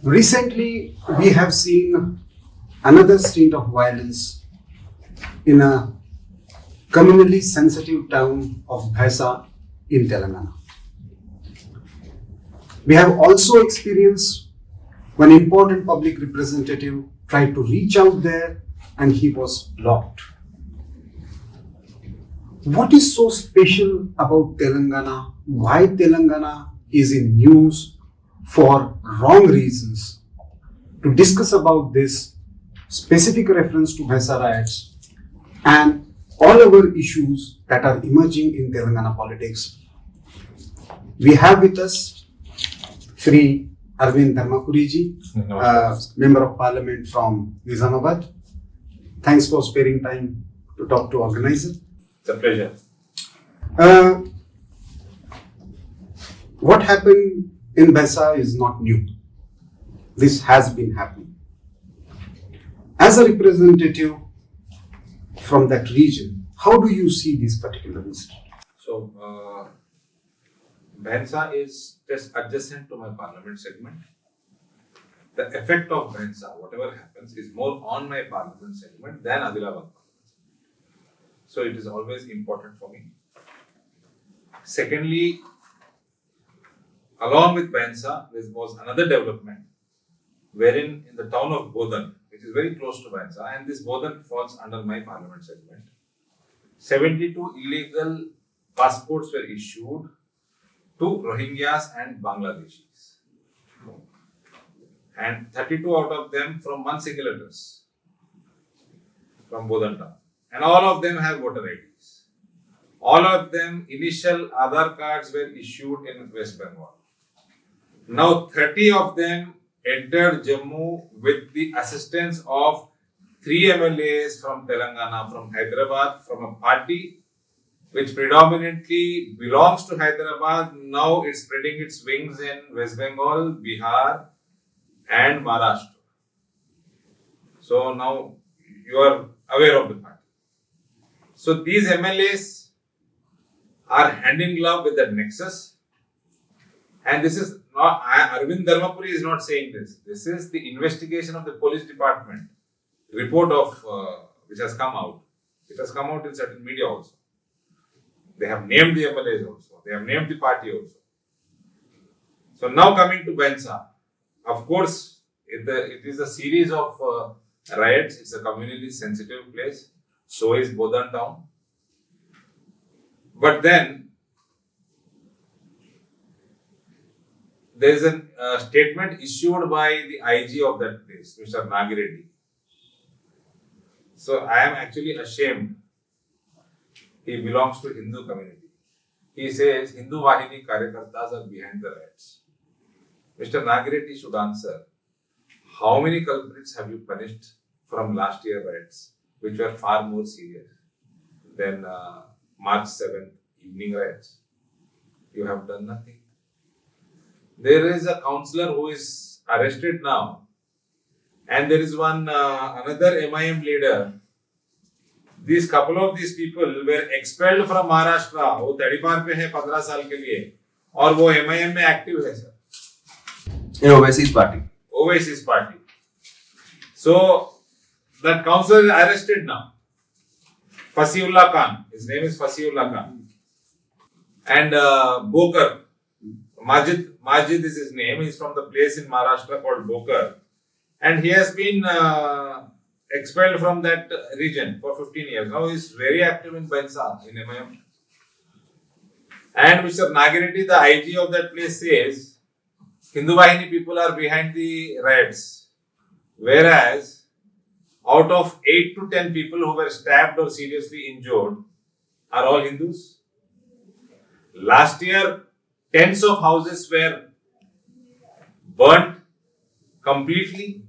Recently, we have seen another state of violence in a communally sensitive town of Bhaisa in Telangana. We have also experienced one important public representative tried to reach out there and he was blocked. What is so special about Telangana? Why Telangana is in news for wrong reasons? To discuss about this specific reference to Bhaisa riots and all other issues that are emerging in Telangana politics, we have with us Sri Arvind Dharmapuri-ji, Member of Parliament from Nizamabad. Thanks for sparing time to talk to organizer. It's a pleasure. What happened in Bhaisa is not new. This has been happening. As a representative from that region, how do you see this particular incident? So, Bhaisa is just adjacent to my parliament segment. The effect of Bhaisa, whatever happens, is more on my parliament segment than Adilabad. So, it is always important for me. Secondly, along with Bhaisa, there was another development wherein in the town of Bodan, which is very close to Bhaisa, and this Bodan falls under my parliament segment, 72 illegal passports were issued to Rohingyas and Bangladeshis. And 32 out of them from one single address, from Bodan town. And all of them have voter IDs. All of them initial Aadhaar cards were issued in West Bengal. Now 30 of them entered Jammu with the assistance of 3 MLAs from Telangana, from Hyderabad, from a party which predominantly belongs to Hyderabad. Now it's spreading its wings in West Bengal, Bihar and Maharashtra. So now you are aware of the party. So these MLAs are hand in glove with the nexus, and this is not, Arvind Dharmapuri is not saying this. This is the investigation of the police department, report of which has come out. It has come out in certain media also. They have named the MLAs also. They have named the party also. So now coming to Bhaisa, of course, it is a series of riots. It's a communally sensitive place. So is Bodan town. But then there is a statement issued by the IG of that place, Mr. Nagireddy. So I am actually ashamed. He belongs to Hindu community. He says Hindu Vahini Karyakartas are behind the riots. Mr. Nagireddy should answer, how many culprits have you punished from last year riots, which were far more serious than March 7th evening riots? You have done nothing. There is a councillor who is arrested now, and there is one another MIM leader. These couple of these people were expelled from Maharashtra. वो तड़ीपार पे है 15 साल के लिए और वो MIM में active है sir. In overseas party. Overseas party. So that councillor is arrested now. Fasiullah Khan. His name is Fasiullah Khan. And Bokar. Majid is his name. He's from the place in Maharashtra called Bokar. And he has been expelled from that region for 15 years. Now he's very active in Bhaisa, in MIM. And Mr. Nagireddy, the IG of that place, says Hindu Vahini people are behind the riots. Whereas out of 8 to 10 people who were stabbed or seriously injured are all Hindus. Last year, tens of houses were burnt completely.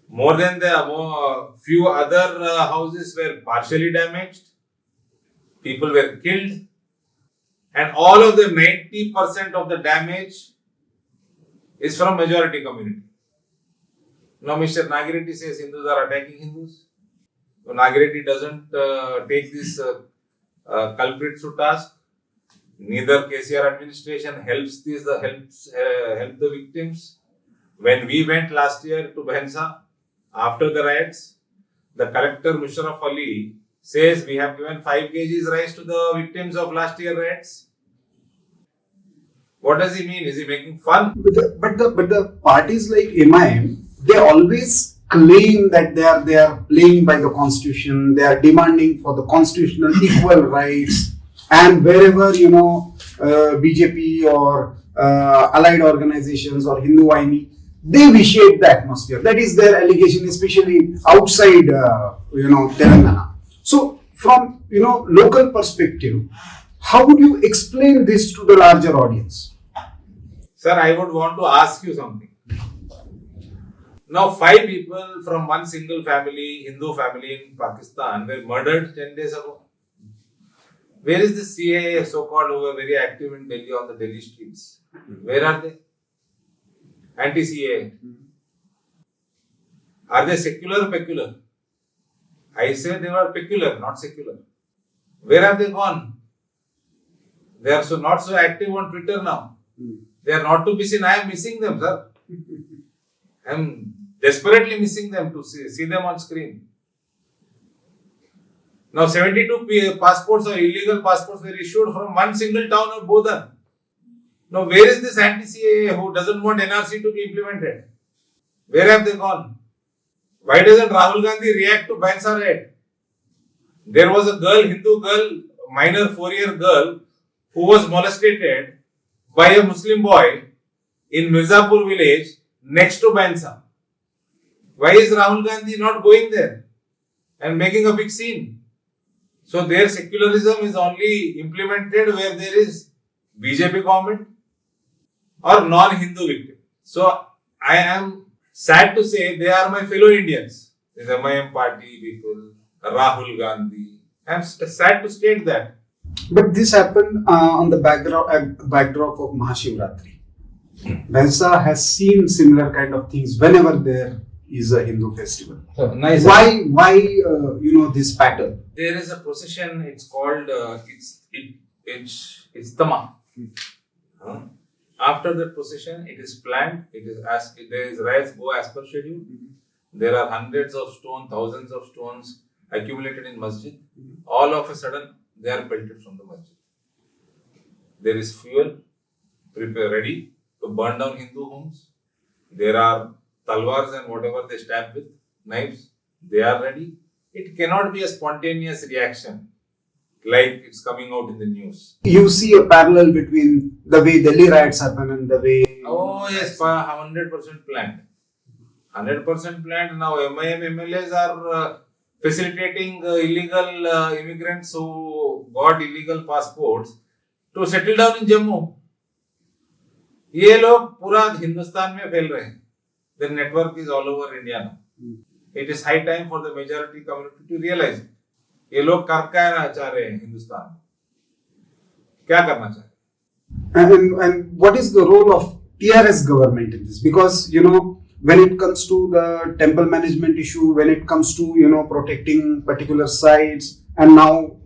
More than few other houses were partially damaged. People were killed. And all of the 90% of the damage is from majority community. Now Mr. Nagireddy says Hindus are attacking Hindus. So Nagireddy doesn't take this culprits to task. Neither KCR administration helps the victims. When we went last year to Bhensa after the riots, the collector Musharraf Ali says we have given 5 kgs rice to the victims of last year riots. What does he mean? Is he making fun? But the parties like MIM, they always claim that they are playing by the constitution. They are demanding for the constitutional equal rights, and wherever BJP or allied organizations or Hindu Wahini, they vitiate the atmosphere. That is their allegation, especially outside Telangana. So from local perspective, how would you explain this to the larger audience? Sir, I would want to ask you something. Now, 5 people from one single family, Hindu family in Pakistan, were murdered 10 days ago. Where is the CAA so-called who were very active in Delhi on the Delhi streets? Where are they? Anti-CAA. Are they secular or peculiar? I say they were peculiar, not secular. Where have they gone? They are not so active on Twitter now. They are not to be seen. I am missing them, sir. I am desperately missing them to see them on screen. Now, 72 passports or illegal passports were issued from one single town of Bodhan. Now, where is this anti-CAA who doesn't want NRC to be implemented? Where have they gone? Why doesn't Rahul Gandhi react to Bhensa riot? There was a girl, Hindu girl, minor 4-year girl, who was molested by a Muslim boy in Mirzapur village next to Bhensa. Why is Rahul Gandhi not going there and making a big scene? So their secularism is only implemented where there is BJP government or non-Hindu victim. So I am sad to say they are my fellow Indians. The MIM party people, Rahul Gandhi. I am sad to state that. But this happened on the backdrop of Mahashivratri. Bhensa has seen similar kind of things whenever there is a Hindu festival. So, nice. Why this pattern? There is a procession. It's called it's Tama. After the procession, it is planned. It is as there is rites go as per schedule. There are hundreds of stones, thousands of stones accumulated in masjid. All of a sudden, they are pelted from the masjid. There is fuel ready to burn down Hindu homes. There are talwars and whatever they stab with, knives, they are ready. It cannot be a spontaneous reaction like it's coming out in the news. You see a parallel between the way Delhi riots happen and the way... Oh yes, 100% planned. 100% planned. Now MIM MLAs are facilitating illegal immigrants who got illegal passports to settle down in Jammu. ये लोग पूरा हिंदुस्तान में फैल रहे हैं. Their network is all over India now. It is high time for the majority community to realize it. ये लोग कर क्या चाह रहे हैं हिंदुस्तान में? क्या करना चाह रहे हैं? And what is the role of TRS government in this? Because when it comes to the temple management issue, when it comes to protecting particular sites, and now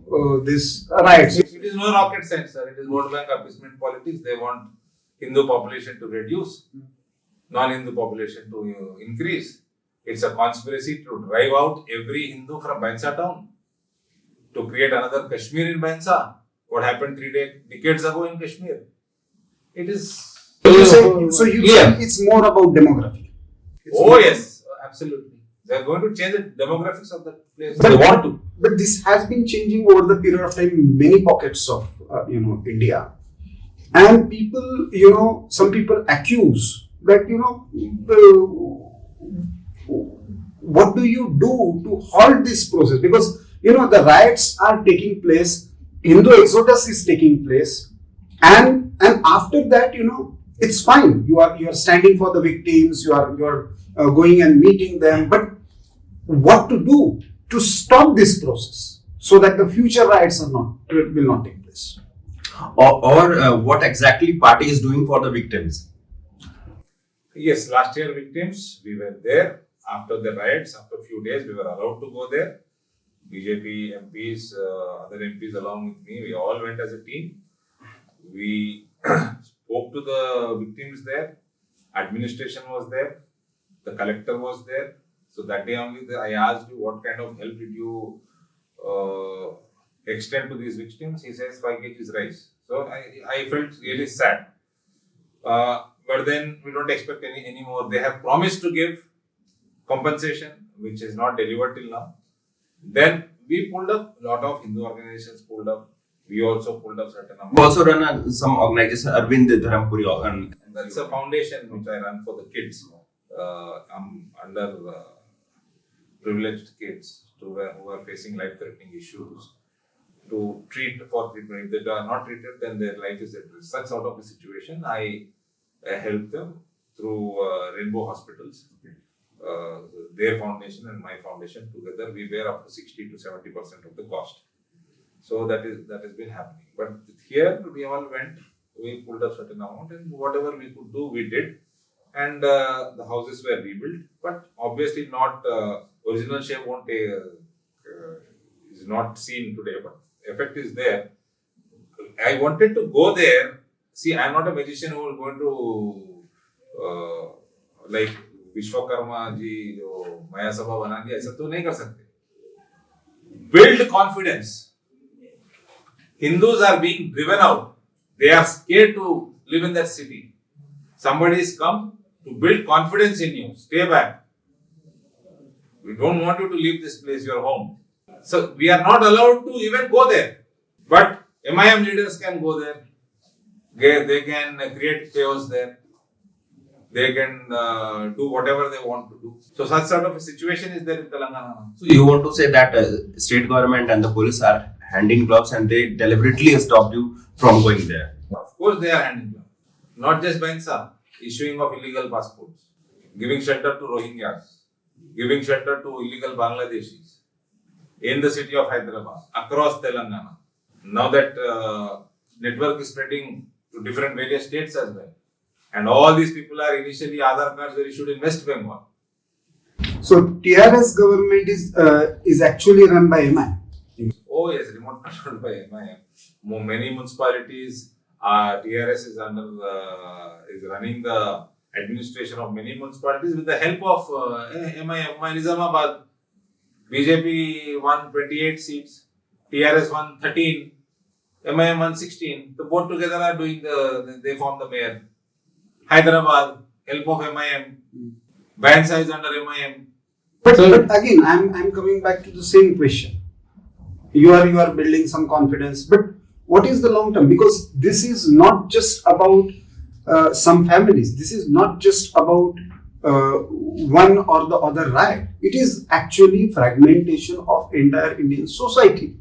this riots. It is no rocket science, sir. It is vote bank appeasement politics. They want Hindu population to reduce, non-Hindu population to increase. It's a conspiracy to drive out every Hindu from Bhensa town, to create another Kashmir in Bhensa. What happened 3 decades ago in Kashmir? It is... So you say it's more about demography. Yes, absolutely. They are going to change the demographics of the place. But they want to. But this has been changing over the period of time in many pockets of India. And people, some people accuse that, what do you do to halt this process? Because, the riots are taking place, Hindu exodus is taking place, and after that, it's fine. You are standing for the victims, you are going and meeting them, but what to do to stop this process so that the future riots will not take place? Or what exactly party is doing for the victims? Yes, last year victims, we were there. After the riots, after a few days, we were allowed to go there. BJP MPs, other MPs along with me, we all went as a team. We spoke to the victims there. Administration was there, the collector was there. So that day only I asked you what kind of help did you extend to these victims. He says 5 kgs rice. So I felt really sad. But then we don't expect any more. They have promised to give compensation, which is not delivered till now. Then we pulled up, a lot of Hindu organizations pulled up. We also pulled up certain You also run some organization, Arvind Dharampuri. And that's a foundation which I run for the kids. I'm under privileged kids who are facing life-threatening issues to treat for treatment. If they are not treated, then their life is at risk. Such sort of a situation, I help them through Rainbow Hospitals. Their foundation and my foundation together, we bear up to 60 to 70% of the cost. So that has been happening. But here we all went, we pulled up certain amount, and whatever we could do, we did. And the houses were rebuilt, but obviously not original shape won't is not seen today, but effect is there. I wanted to go there. See, I am not a magician who is going to like Vishwakarma ji जो माया सभा बना दिया, ऐसा तो नहीं कर सकते. Build confidence. Hindus are being driven out. They are scared to live in that city. Somebody has come to build confidence in you. Stay back. We don't want you to leave this place, your home. So we are not allowed to even go there. But MIM leaders can go there. They can create chaos there. They can do whatever they want to do. So such sort of a situation is there in Telangana. So you want to say that state government and the police are handing gloves and they deliberately stopped you from going there? Of course they are handing gloves. Not just Bainsa, issuing of illegal passports, giving shelter to Rohingyas, giving shelter to illegal Bangladeshis in the city of Hyderabad, across Telangana. Now that network is spreading to different various states as well. And all these people are initially Aadhaar cards were issued in West Bengal. So TRS government is actually run by MI. Oh yes, remote controlled by MIM. Many municipalities, TRS is under is running the administration of many municipalities with the help of MIM. Nizamabad, BJP won 28 seats, TRS won 13, MIM won 16. The both together are doing they form the mayor. Hyderabad, help of MIM. Bainsa is under MIM. But again, I'm coming back to the same question. You are building some confidence, but what is the long term? Because this is not just about some families. This is not just about one or the other riot. It is actually fragmentation of entire Indian society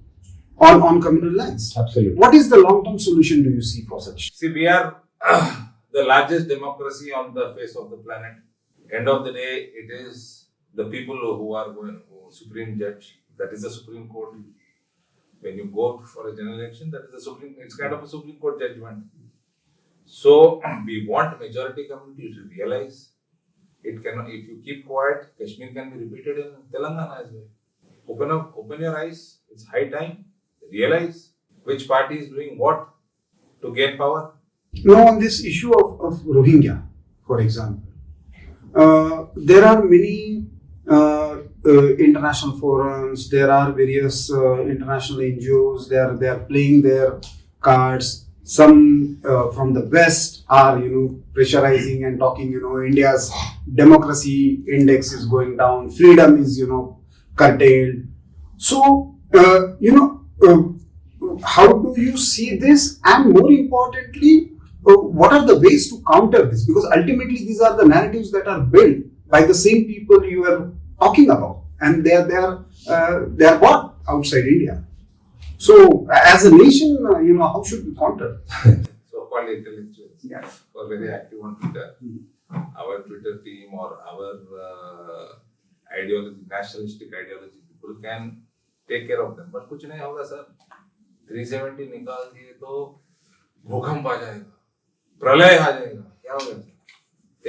on communal lines. Absolutely. What is the long term solution do you see for such? See, we are the largest democracy on the face of the planet. End of the day, it is the people who are going Supreme Judge. That is the Supreme Court. When you go for a general election, that is the Supreme. It's kind of a Supreme Court judgment. So we want majority community to realize it cannot. If you keep quiet, Kashmir can be repeated in Telangana as well. Open your eyes. It's high time. Realize which party is doing what to gain power. Now, on this issue of Rohingya, for example, there are many international forums, there are various international NGOs, they are playing their cards. Some from the West are, pressurizing and talking, India's democracy index is going down, freedom is, curtailed. So, how do you see this? And more importantly, what are the ways to counter this? Because ultimately these are the narratives that are built by the same people you are talking about, and they are bought outside India. So as a nation, how should we counter? So-called intellectuals who are very active on Twitter. Our Twitter team or our ideology, nationalistic ideology people can take care of them. But कुछ नहीं होगा sir. 370 निकाल दिए तो भूकंप आ जाएगा, प्रलय आ जाएगा, क्या होगा?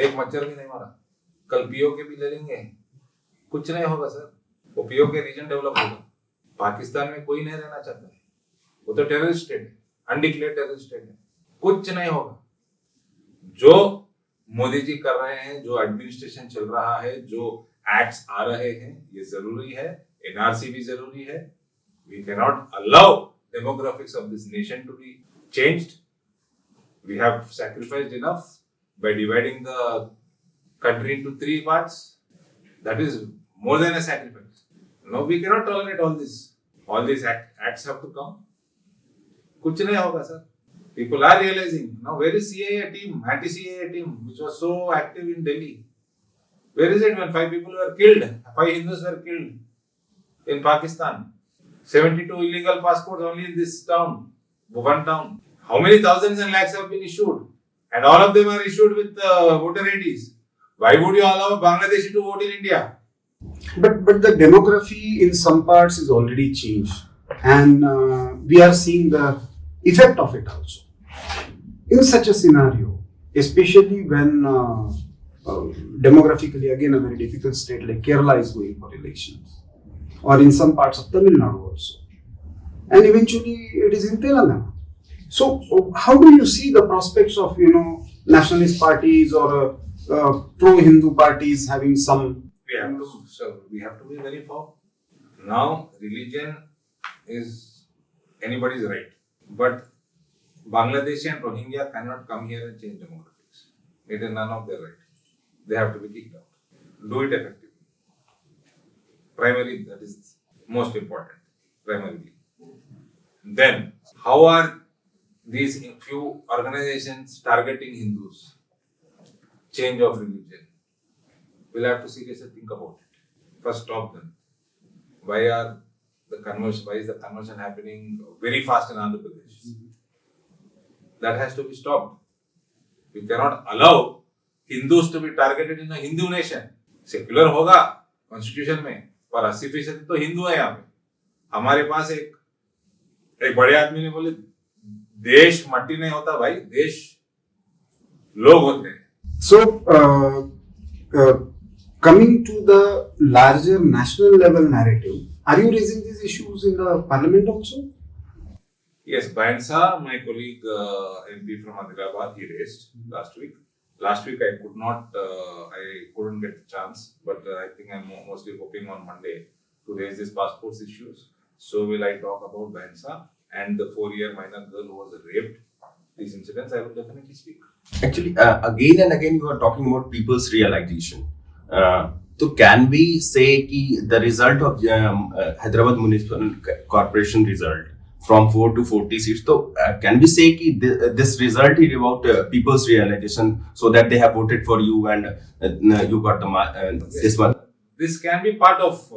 एक मच्छर भी नहीं मारा. कल पीओके भी ले लेंगे, कुछ नहीं होगा सर. वो पीओके रीजन डेवलप होगा. पाकिस्तान में कोई नहीं रहना चाहता है. वो तो टेररिस्ट स्टेट है, अनडिक्लेयर्ड टेररिस्ट स्टेट है. कुछ नहीं होगा. जो मोदी जी कर रहे हैं, जो एडमिनिस्ट्रेशन चल रहा है, जो एक्ट्स आ रहे हैं, ये जरूरी है. एनआरसी भी जरूरी है. We cannot allow demographics of this nation to be changed. We have sacrificed enough by dividing the country into three parts. That is more than a sacrifice. No, we cannot tolerate all this. All these acts have to come. कुछ नहीं होगा sir. People are realizing now. Where is CAA team, anti-CAA team, which was so active in Delhi? Where is it when 5 people were killed? 5 Hindus were killed in Pakistan. 72 illegal passports only in this town, one town. How many thousands and lakhs have been issued? And all of them are issued with voter IDs. Why would you allow a Bangladeshi to vote in India? But the demography in some parts is already changed, and we are seeing the effect of it also. In such a scenario, especially when demographically again a very difficult state like Kerala is going for elections, or in some parts of Tamil Nadu also, and eventually it is in Telangana. So how do you see the prospects of nationalist parties or pro-Hindu parties having some? We have to be very firm. Now religion is anybody's right, but Bangladeshi and Rohingya cannot come here and change demographics. It is none of their right. They have to be kicked out. Do it effectively. Primarily, that is most important. Primarily. Then, how are these few organizations targeting Hindus? Change of religion. We'll have to seriously think about it. First, stop them. Why is the conversion happening very fast in Andhra Pradesh? That has to be stopped. We cannot allow Hindus to be targeted in a Hindu nation. Secular होगा constitution में, पर 80% तो हिंदू है यहाँ पे. हमारे पास एक बड़े आदमी ने बोले, देश मट्टी नहीं होता भाई, देश लोग होते हैं. So coming to the larger national level narrative, are you raising these issues in the parliament also? Yes, Bainsa, my colleague MP from Hyderabad, he raised last week. Last week I couldn't get the chance, but I think I'm mostly hoping on Monday to raise these passports issues. So will I talk about Bainsa and the 4-year minor girl who was raped. These incidents I will definitely speak. Actually, again and again you are talking about people's realization. So can we say that the result of Hyderabad Municipal Corporation result from 4 to 40 seats, so can we say that this result is about people's realization, so that they have voted for you and you got this one? This can be part of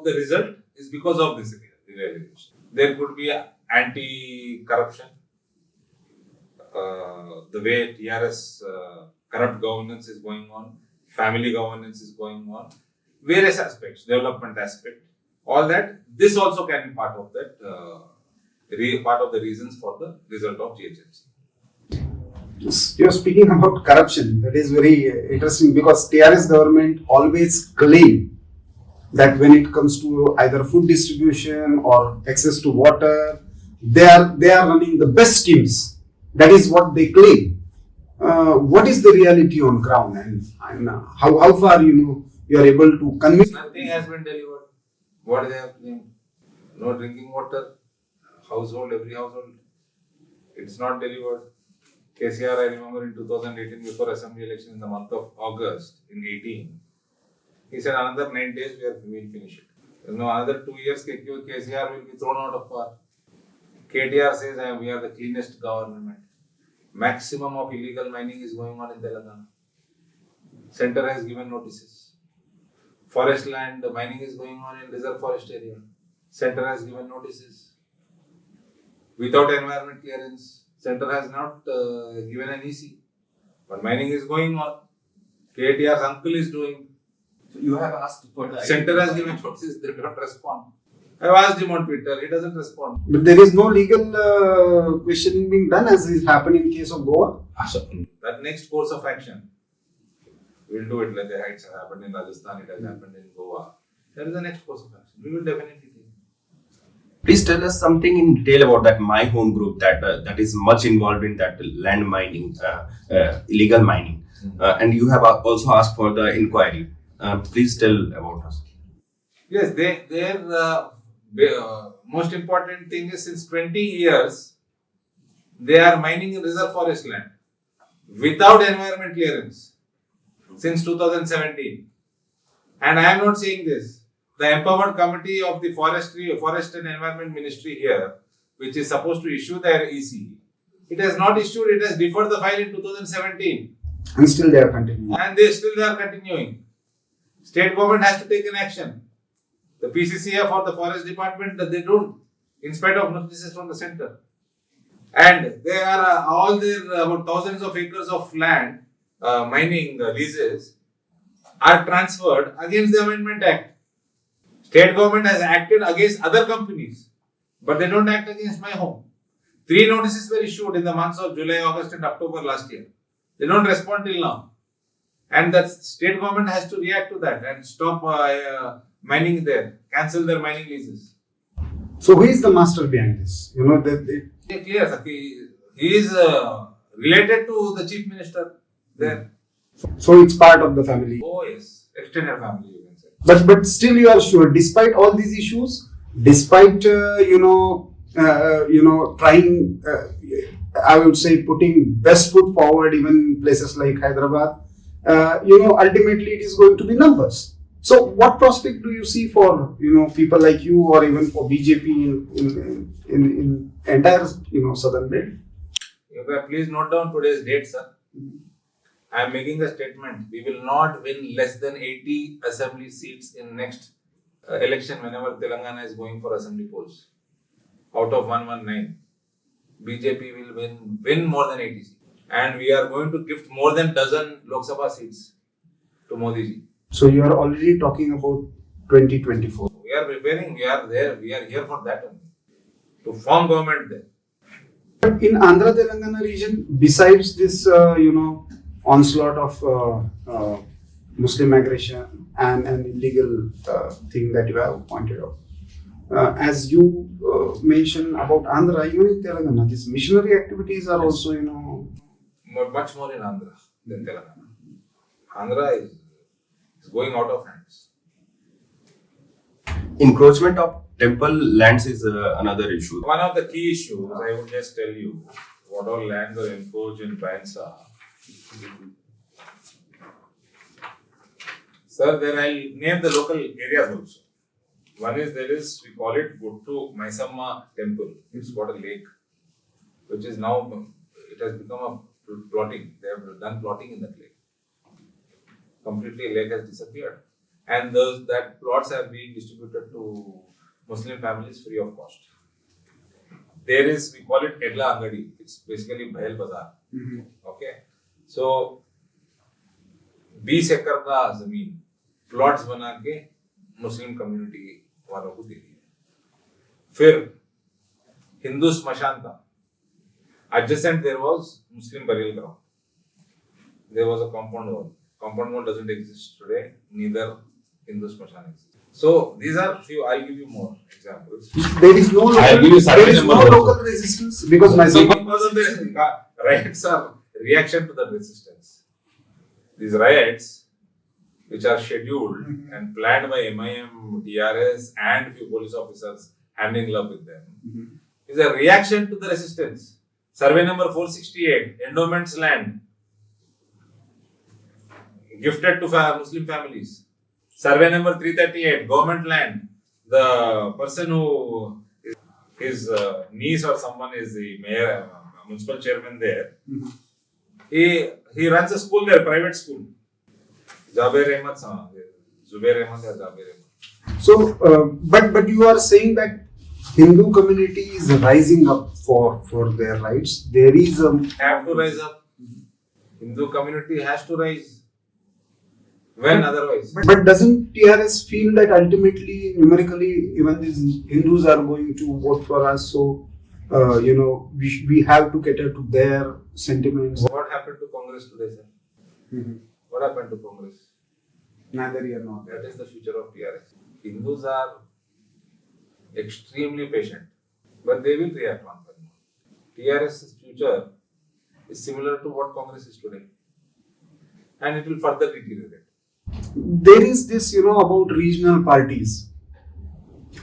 the result is because of this realization. There could be anti-corruption, the way TRS corrupt governance is going on, family governance is going on, various aspects, development aspect, all that. This also can be part of that, part of the reasons for the result of GHMC. You're speaking about corruption. That is very interesting because TRS government always claim that when it comes to either food distribution or access to water, they are running the best schemes. That is what they claim. What is the reality on ground, and how far you are able to convince? Nothing has been delivered. What they have claimed? No drinking water, every household. It's not delivered. KCR, I remember in 2018, before assembly election in the month of August in 18, he said another 9 days we will finish it. Another 2 years KCR will be thrown out of power. KTR says we are the cleanest government. Maximum of illegal mining is going on in Telangana. Center has given notices. Forest land mining is going on in reserve forest area. Center has given notices. Without environment clearance, Center has not given an EC. But mining is going on. KTR's uncle is doing. So you have asked for the Center has given notices, they don't respond. I have asked him on Twitter, he doesn't respond. But there is no legal questioning being done as is happening in case of Goa. That next course of action, we'll do it like it has happened in Rajasthan, it has happened in Goa. That is the next course of action. We will definitely do. Please tell us something in detail about that My Home group that is much involved in that land mining, illegal mining, and you have also asked for the inquiry. Please tell about us. Yes, their most important thing is since 20 years they are mining in reserve forest land without environment clearance since 2017. And I am not saying this. The empowered committee of the Forest and Environment Ministry here, which is supposed to issue their EC, it has not issued. It has deferred the file in 2017, And still they are continuing. and they are continuing. State government has to take an action. The PCCF or the Forest Department, they don't, in spite of notices from the center. And they are all their about thousands of acres of land, mining leases, are transferred against the Amendment Act. State government has acted against other companies, but they don't act against My Home. 3 notices were issued in the months of July, August, and October last year. They don't respond till now. And the state government has to react to that and stop mining there, cancel their mining leases. So who is the master behind this? You know, Yeah, clear, sir. He is related to the chief minister there. so it's part of the family. Oh yes, extended family you can say. But still you are sure, despite all these issues, despite trying, I would say putting best foot forward, even in places like Hyderabad, ultimately it is going to be numbers. So what prospect do you see for people like you, or even for BJP in entire southern belt? Please note down today's date, sir. I am making a statement. We will not win less than 80 assembly seats in next election whenever Telangana is going for assembly polls. Out of 119, BJP will win more than 80 seats. And we are going to gift more than dozen Lok Sabha seats to Modi ji. So you are already talking about 2024. We are preparing, we are there, we are here for that only. To form government there. But in Andhra Telangana region, besides this, onslaught of Muslim aggression and an illegal thing that you have pointed out, as you mentioned about Andhra, even in Telangana, these missionary activities are also, Much more in Andhra than Telangana. Andhra is going out of hands. Encroachment of temple lands is another issue. One of the key issues, I would just tell you, what all lands are encroached in Bainsa. Sir, there I'll name the local areas also. One is we call it Guttu Maisamma Temple. It's got a lake, which is now, it has become a plotting. They have done plotting in that lake. Completely lake has disappeared. And that plots are being distributed to Muslim families free of cost. There is, we call it Kedla Angadi. It's basically Bhel Bazaar. Okay. So, 20 एकड़ का जमीन plots बना के Muslim community वालों को दे दिया. फिर हिंदू स्मशान था. Adjacent there was Muslim burial ground. There was a compound wall. Compound wall doesn't exist today. Neither Hindu smashan exists. So these are few. I'll give you more examples. There is no local resistance because my So because of the riots are reaction to the resistance. These riots, which are scheduled and planned by MIM, TRS, and few police officers hand in glove with them, is a reaction to the resistance. Survey number 468, endowments land gifted to Muslim families. Survey number 338, government land. The person who his niece or someone is the mayor, municipal chairman there. He runs a school there, private school. Jaber Ahmed, Zubair Ahmed or Jaber Ahmed. So, but you are saying that Hindu community is rising up for their rights. There is a have to rise up. Hindu community has to rise. When otherwise? But doesn't TRS feel that ultimately, numerically, even these Hindus are going to vote for us? So, we have to cater to their sentiments. What happened to Congress today, sir? What happened to Congress? Neither here nor there. That is the future of TRS. Hindus are extremely patient, but they will react one by one. TRS's future is similar to what Congress is today, and it will further deteriorate. There is this, about regional parties.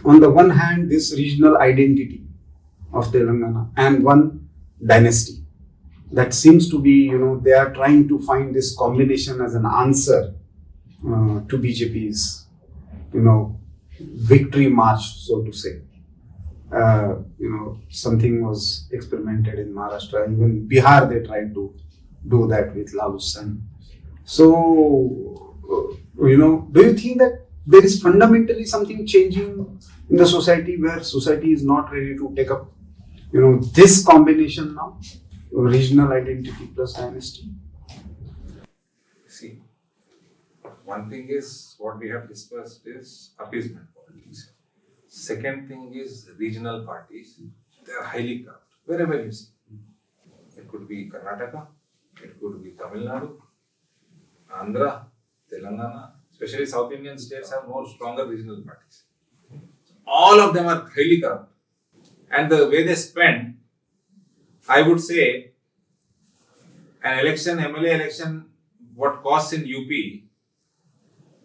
On the one hand, this regional identity of Telangana, and one dynasty that seems to be, they are trying to find this combination as an answer to BJP's, victory march, so to say. Something was experimented in Maharashtra. Even Bihar, they tried to do that with Lalu San. So, do you think that there is fundamentally something changing in the society where society is not ready to take up, this combination now, regional identity plus dynasty? See, one thing is what we have discussed is appeasement politics. Second thing is regional parties. They are highly corrupt wherever you see. It could be Karnataka, it could be Tamil Nadu, Andhra, Telangana. Especially South Indian states have more stronger regional parties. All of them are highly corrupt. And the way they spend, I would say, an election, MLA election, what costs in UP,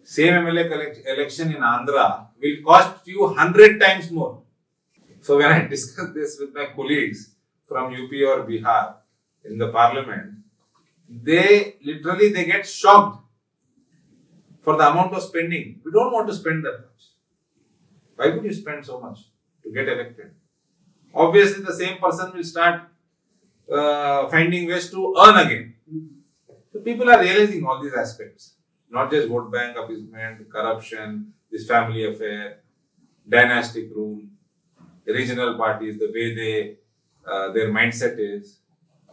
same MLA election in Andhra will cost you 100 times more. So when I discuss this with my colleagues from UP or Bihar in the parliament, they get shocked for the amount of spending. We don't want to spend that much. Why would you spend so much to get elected? Obviously, the same person will start finding ways to earn again. So people are realizing all these aspects, not just vote bank appeasement, corruption, this family affair, dynastic rule, regional parties, the way their mindset is,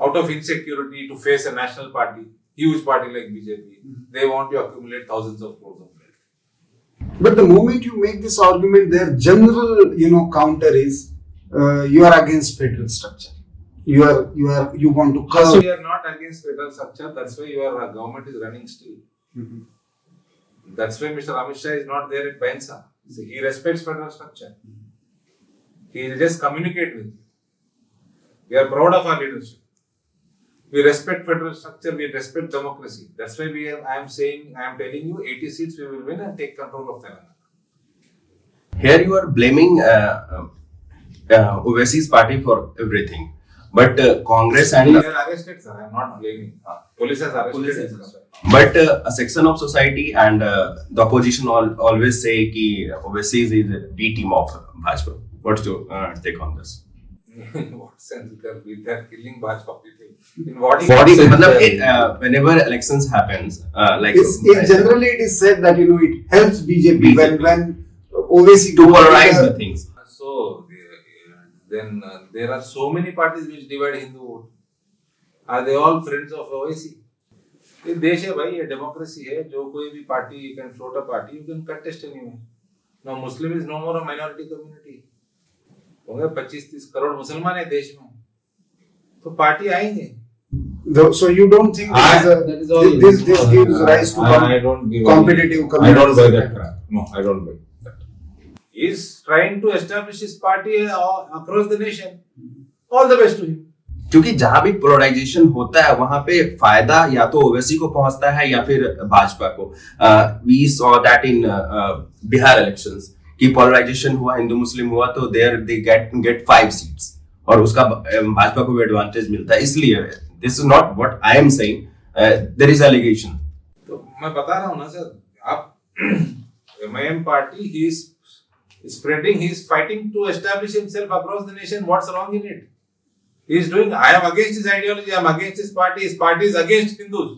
out of insecurity to face a national party, huge party like BJP, they want to accumulate thousands of crores of wealth. But the moment you make this argument, their general, counter is you are against federal structure. You want to curb. So you are not against federal structure. That's why your government is running still. That's why Mr. Amit Shah is not there at Painsa. So he respects federal structure. He will just communicate with you. We are proud of our leadership. We respect federal structure. We respect democracy. That's why I am telling you, 80 seats we will win and take control of Telangana. Here you are blaming Ovaisy's party for everything. But Congress and... They are arrested, sir. I am not blaming. Police has arrested him. But a section of society and the opposition always say that Ovaisy is the B team of Bhajpa. What's your take on this? In what sense? They are killing Bhajpa people. In what whenever elections happens, generally it is said that it helps BJP. when Ovaisy to polarize the things. So then there are so many parties which divide Hindu vote. Are they all friends of Ovaisy? ये देश है भाई, ये democracy है. जो कोई भी party, you can float a party, you can contest anyway. Now Muslim is no more a minority community. होंगे 25-30 करोड़ मुसलमान है देश में, तो पार्टी आएंगे. So you don't think this gives rise to competitive community? I don't buy that crap. No, I don't buy that. He is trying to establish his party across the nation. All the best to him. क्योंकि जहां भी polarisation होता है वहां पे फायदा या तो ओवैसी को पहुंचता है या फिर भाजपा को. We saw that in Bihar elections कि पोलराइजेशन हुआ, हिंदू मुस्लिम हुआ, तो देयर दे गेट 5 सीट्स और उसका भाजपा को भी एडवांटेज मिलता है. इसलिए this is not what I am saying, there is allegation. तो मैं बता रहा हूं ना सर, आप MIM party he is spreading, he is fighting to establish himself across the nation. What's wrong in it? He is doing, I am against his ideology, I am against his party is against Hindus.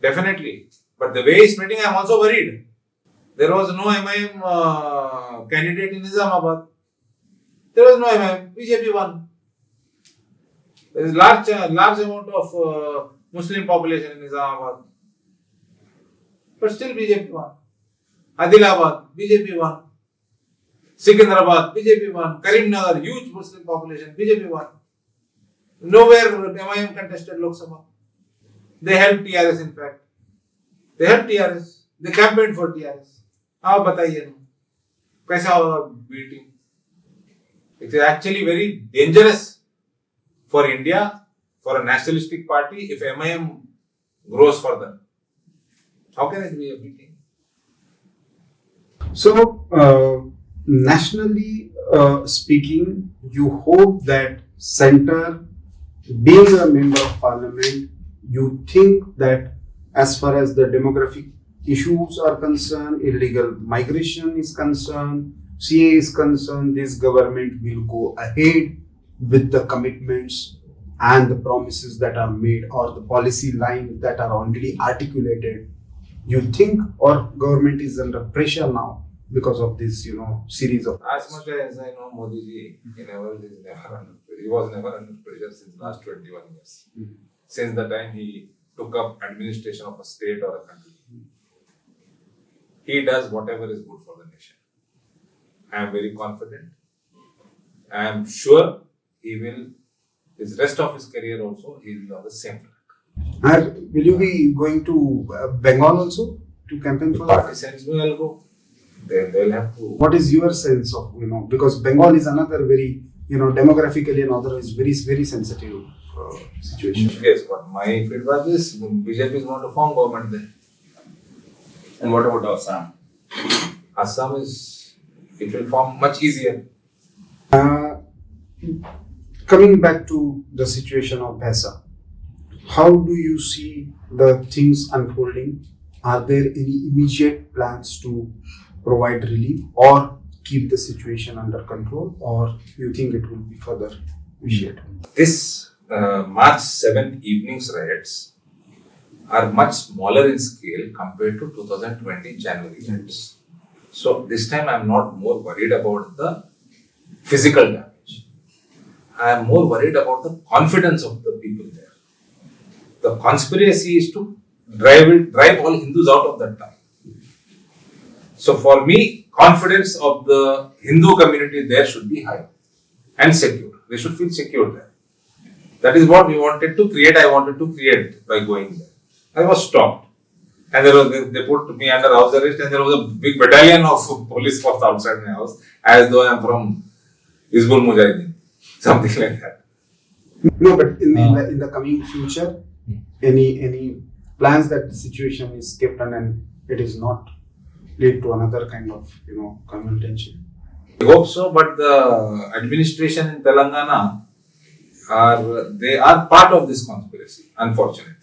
Definitely. But the way he is spreading, I am also worried. There was no MIM candidate in Nizamabad. There was no MIM. BJP won. There is large amount of Muslim population in Nizamabad. But still BJP won. Adilabad, BJP won. Secunderabad, BJP won. Karimnagar, huge Muslim population, BJP won. Nowhere MIM contested Lok Sabha. They helped TRS in fact. They helped TRS. They campaigned for TRS. आप बताइए ना कैसा होगा beating? It is actually very dangerous for India, for a nationalistic party, if MIM grows further. How can it be a big thing? So, nationally speaking, you hope that center, being a member of parliament, you think that as far as the demographic issues are concerned, illegal migration is concerned, CA is concerned, this government will go ahead with the commitments and the promises that are made or the policy lines that are already articulated. You think our government is under pressure now because of this, series of. As much as I know Modi ji, he was never under pressure since last 21 years. Since the time he took up administration of a state or a country. He does whatever is good for the nation. I am very confident. I am sure he will, his rest of his career also, he will be on the same track. And will you be going to Bengal also to campaign for? Party sends me, I'll go. They'll have to. What is your sense of, because Bengal is another very, demographically and other is very, very sensitive situation. Yes, but my feedback is BJP is going to form government there. And what about Assam? Assam it will form much easier. Coming back to the situation of Bhaisa, how do you see the things unfolding? Are there any immediate plans to provide relief or keep the situation under control, or you think it will be further vitiated? This March 7th evening's riots are much smaller in scale compared to 2020 January riots. So this time I am not more worried about the physical damage. I am more worried about the confidence of the people there. The conspiracy is to drive all Hindus out of that town. So for me, confidence of the Hindu community there should be high and secure. They should feel secure there. That is what we wanted to create. I wanted to create by going there. I was stopped. And they put me under house arrest, and there was a big battalion of police force outside my house, as though I am from Hizbul Mujahideen. Something like that. No, but in the coming future, any plans that the situation is kept and it is not lead to another kind of confrontation? I hope so, but the administration in Telangana they are part of this conspiracy, unfortunately.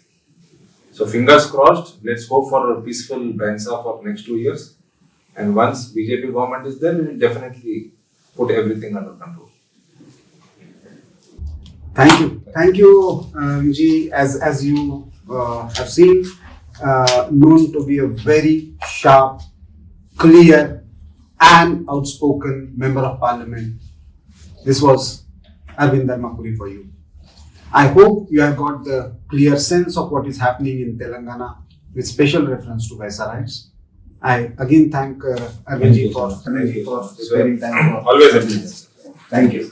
So fingers crossed, let's hope for a peaceful Bhaisa for next 2 years. And once BJP government is there, we will definitely put everything under control. Thank you, Ji. As you have seen, known to be a very sharp, clear, and outspoken member of parliament. This was Arvind Dharmapuri for you. I hope you have got the clear sense of what is happening in Telangana with special reference to Bhaisa riots. I again thank Arvind Ji for sparing time. Always a pleasure. Thank you.